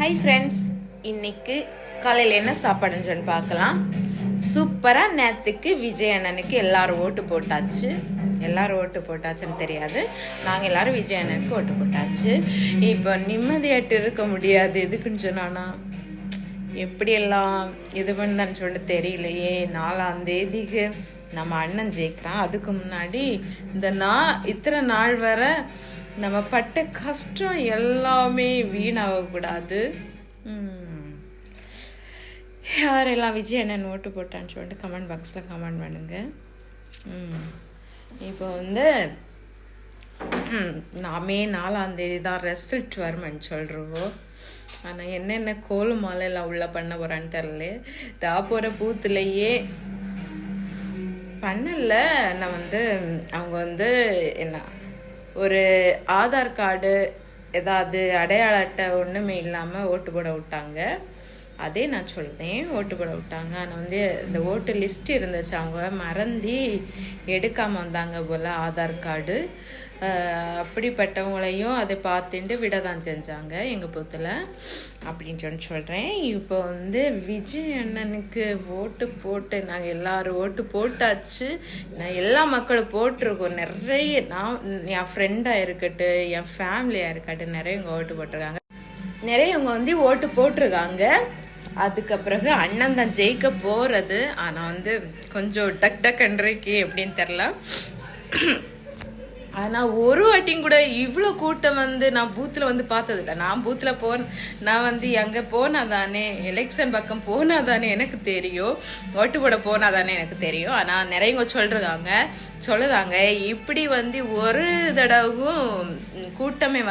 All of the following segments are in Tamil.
ஹாய் ஃப்ரெண்ட்ஸ், இன்னைக்கு காலையில் என்ன சாப்பாடுன்னு சொல்லி பார்க்கலாம். சூப்பராக நேற்றுக்கு விஜய் அண்ணனுக்கு எல்லாரும் ஓட்டு போட்டாச்சு. எல்லாரும் ஓட்டு போட்டாச்சுன்னு தெரியாது, நாங்கள் எல்லாரும் விஜய் அண்ணனுக்கு ஓட்டு போட்டாச்சு. இப்போ நிம்மதியாட்டு இருக்க முடியாது. எதுக்குன்னு சொன்னானா எப்படியெல்லாம் இது பண்ணான்னு சொல்லிட்டு தெரியலையே. 4ஆம் தேதிக்கு நம்ம அண்ணன் ஜெயிக்கிறான். அதுக்கு முன்னாடி இத்தனை நாள் வர நம்ம பட்ட கஷ்டம் எல்லாமே வீணாகக்கூடாது. யாரெல்லாம் விஜய் அண்ணன் ஓட்டு போட்டான்னு சொல்லிட்டு கமெண்ட் பாக்ஸில் கமெண்ட் பண்ணுங்க. இப்போ மே 4ஆம் தேதி தான் ரிசல்ட் வருமென்னு சொல்கிறோம். ஆனால் என்னென்ன கோலு மாலையெல்லாம் உள்ள பண்ண போகிறான்னு தெரில. போகிற பூத்துலேயே பண்ணல. நான் அவங்க என்ன ஒரு ஆதார் கார்டு ஏதாவது அடையாள அட்டை ஒன்றுமே இல்லாமல் ஓட்டு போட விட்டாங்க. அதே நான் சொல்கிறேன், ஓட்டு போட விட்டாங்க. ஆனால் இந்த ஓட்டு லிஸ்ட் இருந்துச்சு, அவங்க மறந்து எடுக்காமல் வந்தாங்க போல் ஆதார் கார்டு. அப்படிப்பட்டவங்களையும் அதை பார்த்துட்டு விட தான் செஞ்சாங்க எங்கள் பொத்தில் அப்படின்னு சொல்கிறேன். இப்போ விஜய் அண்ணனுக்கு ஓட்டு போட்டு நாங்கள் எல்லோரும் ஓட்டு போட்டாச்சு. நான் எல்லா மக்களும் போட்டிருக்கோம். நிறைய என் ஃப்ரெண்டாக இருக்கட்டும், என் ஃபேமிலியாக இருக்கட்டும், நிறையவங்க ஓட்டு போட்டிருக்காங்க. நிறையவங்க ஓட்டு போட்டிருக்காங்க. அதுக்கு பிறகு அண்ணன் தான் ஜெயிக்க போகிறது. ஆனால் கொஞ்சம் டக்குன்றைக்கு எப்படின்னு தெரில. ஆனால் ஒரு வாட்டியும் கூட இவ்வளோ கூட்டம் நான் பூத்தில் பார்த்ததில்ல. நான் பூத்தில் நான் எங்கே போனால் தானே, எலெக்ஷன் பக்கம் போனால் தானே எனக்கு தெரியும், ஓட்டு போட போனால் தானே எனக்கு தெரியும். ஆனால் நிறையவங்க சொல்லுதாங்க இப்படி ஒரு தடவும் கூட்டமே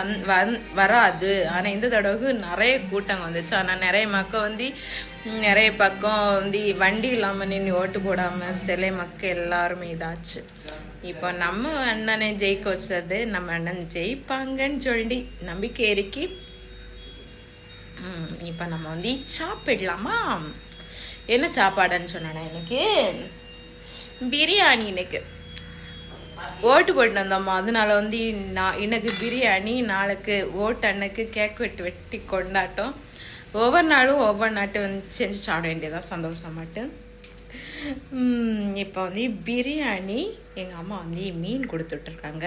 வராது. ஆனால் இந்த தடவை நிறைய கூட்டம் வந்துச்சு. ஆனால் நிறைய மக்கள் நிறைய பக்கம் வண்டி இல்லாமல் நின்று ஓட்டு போடாமல் சில மக்கள் எல்லாருமே இதாச்சு. இப்போ நம்ம அண்ணனை ஜெயிக்க வச்சது, நம்ம அண்ணன் ஜெயிப்பாங்கன்னு சொல்லி நம்பிக்கை இருக்கி இப்போ நம்ம சாப்பிடலாமா? என்ன சாப்பாடுன்னு சொன்னா எனக்கு பிரியாணி. எனக்கு ஓட்டு போட்டு வந்தோம்மா, அதனால எனக்கு பிரியாணி. நாளைக்கு ஓட்டு அன்னைக்கு கேக் வெட்டி கொண்டாட்டம். ஒவ்வொரு நாளும் ஒவ்வொரு நாட்டு செஞ்சு சாப்பிட வேண்டியதான் சந்தோஷமாட்டு. இப்போ பிரியாணி எங்கள் அம்மா மீன் கொடுத்துட்ருக்காங்க.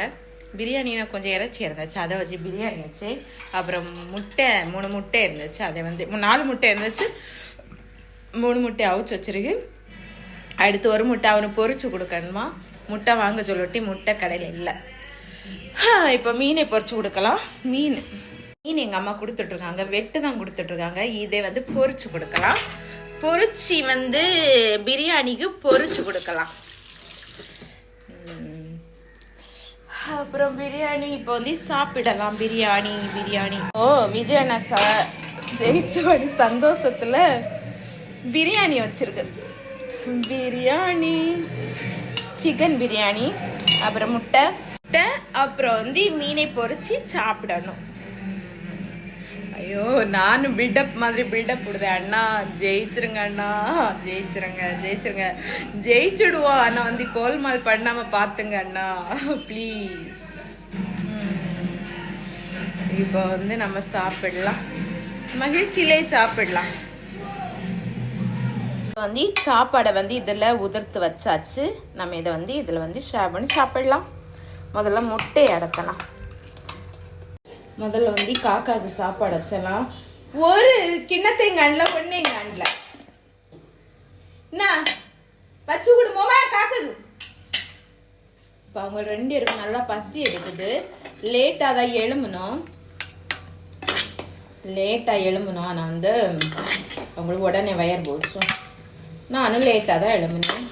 பிரியாணினா கொஞ்சம் இறைச்சி இருந்துச்சு, அதை வச்சு பிரியாணி வச்சு. அப்புறம் 3 முட்டை இருந்துச்சு, அதை 4 முட்டை இருந்துச்சு, 3 முட்டை அவிச்சு வச்சிருக்கு. அடுத்து 1 முட்டை அவனுக்கு பொரிச்சு கொடுக்கணுமா. முட்டை வாங்க சொல்லிட்டு முட்டை கடையில் இல்லை. இப்போ மீனை பொரிச்சு கொடுக்கலாம். மீன் எங்கள் அம்மா கொடுத்துட்ருக்காங்க, வெட்டு தான் கொடுத்துட்ருக்காங்க. இதை பொரிச்சு கொடுக்கலாம். பொரிச்சி பிரியாணிக்கு பொரிச்சு கொடுக்கலாம். அப்புறம் பிரியாணி இப்போ சாப்பிடலாம். பிரியாணி விஜய் அண்ணா ஜெயிச்சோட சந்தோஷத்துல பிரியாணி வச்சிருக்கு. பிரியாணி, சிக்கன் பிரியாணி, அப்புறம் முட்டை, அப்புறம் மீனை பொரிச்சு சாப்பிடணும். ஐயோ, நானும் பில்டப் மாதிரி பில்டப் கொடுத்தேன். அண்ணா ஜெயிச்சிருங்க, அண்ணா ஜெயிச்சிருங்க, ஜெயிச்சுடுவோம். ஆனால் கோல்மால் பண்ணாமல் பார்த்துங்க அண்ணா ப்ளீஸ். இப்போ நம்ம சாப்பிடலாம், மகிழ்ச்சியிலே சாப்பிடலாம். சாப்பாடை இதில் உதிர்த்து வச்சாச்சு. நம்ம இதை இதில் ஷேர் பண்ணி சாப்பிடலாம். முதல்ல முட்டையை அடக்கலாம். முதல்ல காக்காவுக்கு சாப்பாடு வச்சலாம். ஒரு கிண்ணத்தை எங்க அண்ணில் பொண்ணு எங்க அண்ணில் என்ன வச்சு விடுமோவா காக்காக்கு. இப்போ அவங்க 2 பேருக்கும் நல்லா பசி எடுக்குது. லேட்டாக தான் எழும்பணும். ஆனால் அவங்களுக்கு உடனே வயர் போச்சு. நானும் லேட்டாக தான் எழும்பினேன்.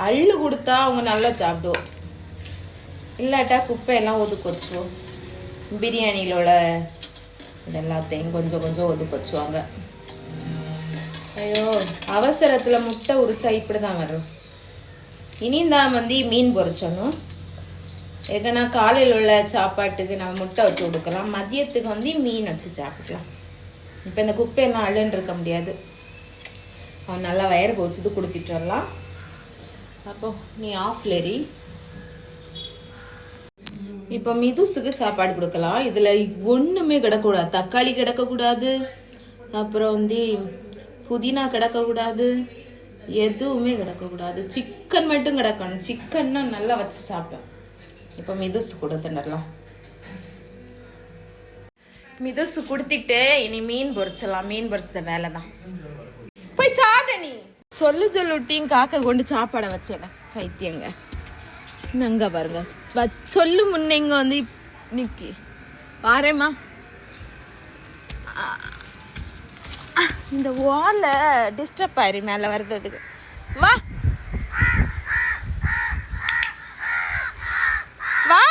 அள்ளு கொடுத்தா அவங்க நல்லா சாப்பிடுவோம், இல்லாட்டா குப்பையெல்லாம் ஒதுக்கி வச்சுவோம். பிரியாணியிலோட இது எல்லாத்தையும் கொஞ்சம் ஒதுக்கி வச்சுவாங்க. ஐயோ, அவசரத்தில் முட்டை உரிச்சா இப்படி தான் வரும். இனிதான் மீன் பொரிச்சணும். எங்கன்னா காலையில் உள்ள சாப்பாட்டுக்கு நம்ம முட்டை வச்சு கொடுக்கலாம், மதியத்துக்கு மீன் வச்சு சாப்பிடலாம். இப்போ இந்த குப்பையெல்லாம் அள்ளுன்னு இருக்க முடியாது. அவன் நல்லா வயர் போச்சுது கொடுத்துட்டு வரலாம். அப்போ நீ ஆஃப்லேரி இப்போ மிதுசுக்கு சாப்பாடு கொடுக்கலாம். இதுல ஒண்ணுமே கிடக்கூடாது. தக்காளி கிடக்கக்கூடாது, அப்புறம் வந்து புதினா கிடக்கக்கூடாது, எதுவுமே கிடக்கக்கூடாது. சிக்கன் மட்டும் கிடக்கணும். சிக்கன்னா நல்லா வச்சு சாப்பிட்டோம். இப்போ மிதுசு கொடுத்துடலாம். மிதுசு கொடுத்துட்டு இனி மீன் பொரிச்சலாம். மீன் பொரிச்சத வேலை தான். போய் சாப்பிட நீ. சொல்லுட்டியும் காக்க கொண்டு சாப்பாடை வச்சேங்க பைத்தியங்க. அங்க பாருங்க சொல்லு முன்ன இங்க வந்து நிக்கி வாரேம்மா. இந்த வால டிஸ்டர்ப் ஆயிரு மேல வர்றதுக்கு. வா வா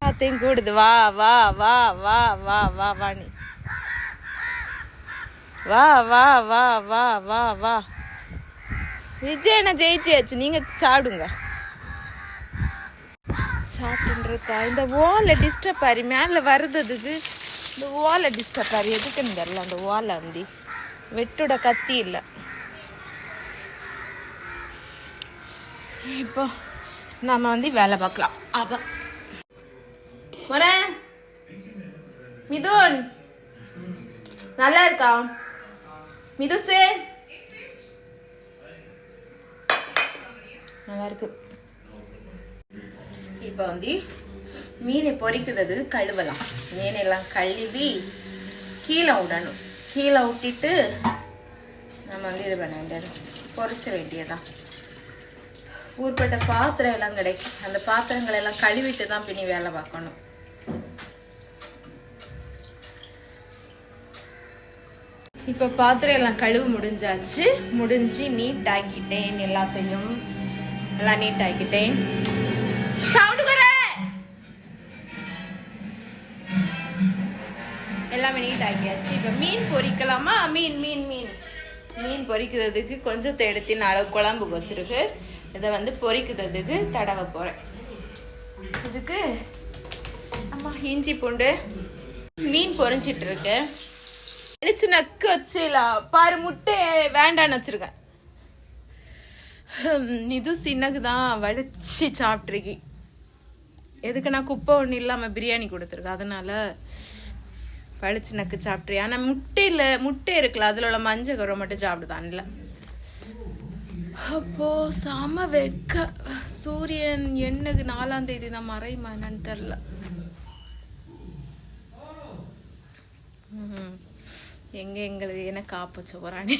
அத்தையும் கூடுது. வா வா வா வா வா வா வா நீ வா வா வா வா வா வா. விஜயனை ஜெயிச்சியாச்சு. நீங்க சாப்பிடுங்க. சாப்பிட்டு இருக்கா. இந்த ஓலை டிஸ்டர்ப் ஆரி மேலே வருதுக்கு. இந்த ஓலை டிஸ்டர்ப் ஆரி எதுக்குன்னு தெரியல. அந்த ஓலை வந்து வெட்டோட கத்தி இல்லை. இப்போ நம்ம வந்து வேலை பார்க்கலாம். அப்ப மிதுன் நல்லா இருக்கா? மிதுசே நல்லா இருக்கு. இப்போ வந்து மீனை பொரிக்கிறது கழுவலாம். மீனெல்லாம் கழுவி கீழே விடணும். கீழே விட்டுட்டு நம்ம வந்து இது பண்ண வேண்டியது, பொரிச்ச வேண்டியதான். ஊர்பட்ட பாத்திரம் எல்லாம் கிடைக்கும். அந்த பாத்திரங்கள் எல்லாம் கழுவிட்டு தான் பின்னி வேலை பார்க்கணும். இப்போ பாத்திரம் எல்லாம் கழுவு முடிஞ்சாச்சு. முடிஞ்சு நீட் ஆக்கிட்டேன். எல்லாத்தையும் எல்லாம் நீட் ஆக்கிட்டேன். எல்லாமே நீட் ஆக்கியாச்சு. இப்போ மீன் பொரிக்கலாமா? மீன் பொரிக்கிறதுக்கு கொஞ்சத்தை எடுத்து நான் குழம்புக்கு வச்சிருக்கு. இதை வந்து பொரிக்கிறதுக்கு தடவை போறேன். இதுக்கு அம்மா இஞ்சி பூண்டு மீன் பொரிஞ்சிட்டு இருக்கு. அழிச்சு நக்கு வச்சுலாம் பாரு. முட்டை வேண்டான்னு வச்சிருக்கேன். இது சின்னக்கு தான் வலிச்சு சாப்பிட்ருக்கி. எதுக்கு நான் குப்பை ஒன்று இல்லாமல் பிரியாணி கொடுத்துருக்கேன். அதனால வலிச்சு நக்கு சாப்பிட்றேன். ஆனால் முட்டை இருக்குல்ல, அதில் உள்ள மஞ்சள் கருவை மட்டும் சாப்பிடுதான் இல்லை. அப்போ செம வெக்க. சூரியன் என்னக்கு 4ஆம் தேதி தான் மறையுமா என்னன்னு தெரில. எங்களுக்கு என்ன காப்பச்ச போறானே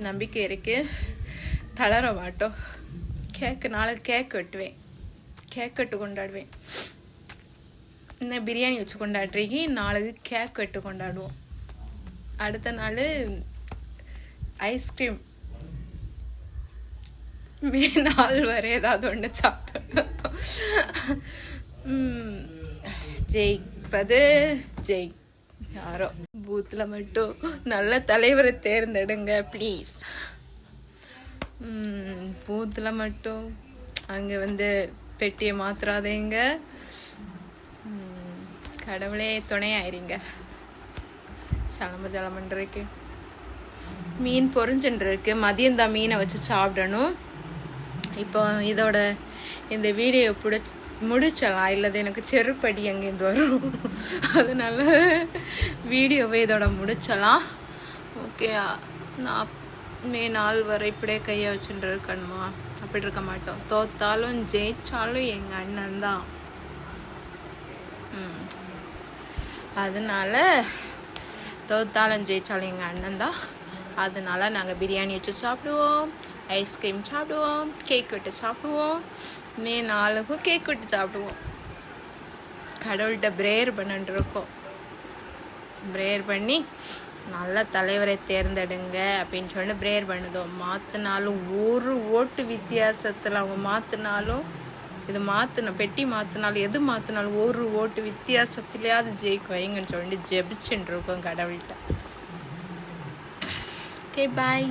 நம்பிக்கை இருக்கு. தளர மாட்டோம். நாளைக்கு கேக் வெட்டுவேன். கேக் வெட்டு கொண்டாடுவேன். இந்த பிரியாணி வச்சு கொண்டாடுறீங்க. நாளைக்கு கேக் வெட்டு கொண்டாடுவோம். அடுத்த நாள் ஐஸ்கிரீம். நாள் வரை ஏதாவது ஒன்று சாப்பிட்டோம். ஜெயிப்பது யாரோ. பூத்துல மட்டும் நல்ல தலைவரை தேர்ந்தெடுங்க ப்ளீஸ். பூத்துல மட்டும் அங்கே வந்து பெட்டியை மாத்திராதேங்க. கடவுளே துணையாயிருங்க. சலமன்றக்கு மீன் பொரிஞ்சுருக்கு. மதியம்தான் மீனை வச்சு சாப்பிடணும். இப்போ இதோட இந்த வீடியோ முடிச்சலாம். இல்லது எனக்கு செருப்படி அங்கேருந்து வரும். அதனால வீடியோவை இதோட முடிச்சலாம். ஓகே. நான் நாள் வரை இப்படியே கையை வச்சுட்டு இருக்கணுமா? அப்படி இருக்க மாட்டோம். தோத்தாலும் ஜெயிச்சாலும் எங்கள் அண்ணன் தான். அதனால தோத்தாலும் ஜெயிச்சாலும் எங்கள் அண்ணன் தான். அதனால நாங்கள் பிரியாணி வச்சு சாப்பிடுவோம், ஐஸ்கிரீம் சாப்பிடுவோம், கேக் வெட்டு சாப்பிடுவோம். நாளுக்கும் கேக் வெட்டு சாப்பிடுவோம். கடவுள்கிட்ட பிரேயர் பண்ணிட்டுருக்கோம். பிரேயர் பண்ணி நல்ல தலைவரை தேர்ந்தெடுங்க அப்படின்னு சொல்லிட்டு பிரேயர் பண்ணுதோம். மாற்றினாலும் ஒரு ஓட்டு வித்தியாசத்தில் அவங்க மாற்றினாலும், இது மாற்றினோம் பெட்டி மாற்றினாலும் எது மாற்றினாலும் ஒரு ஓட்டு வித்தியாசத்துலேயாவது ஜெயிக்க வைங்கன்னு சொல்லிட்டு ஜெபிச்சுட்டு இருக்கோம் கடவுள்கிட்ட. Okay bye.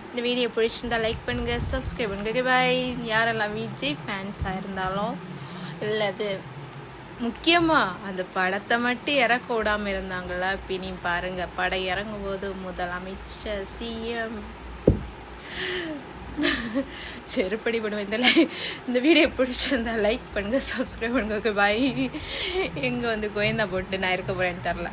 இந்த வீடியோ பிடிச்சிருந்தா லைக் பண்ணுங்கள், சப்ஸ்கிரைப் பண்ணுங்கள். Okay bye. யாரெல்லாம் விஜய் ஃபேன்ஸாக இருந்தாலும் இல்லை, அது முக்கியமாக அந்த படத்தை மட்டும் இறக்க விடாமல் இருந்தாங்களா? பின்னி பாருங்கள், படம் இறங்கும் போது முதலமைச்சர் சிஎம் செருப்படி பண்ணுவேன். இந்த வீடியோ பிடிச்சிருந்தா லைக் பண்ணுங்கள், சப்ஸ்கிரைப் பண்ணுங்க. Okay bye. எங்கே வந்து கோயந்தா போட்டு நான் இருக்க போகிறேன்னு தெரில.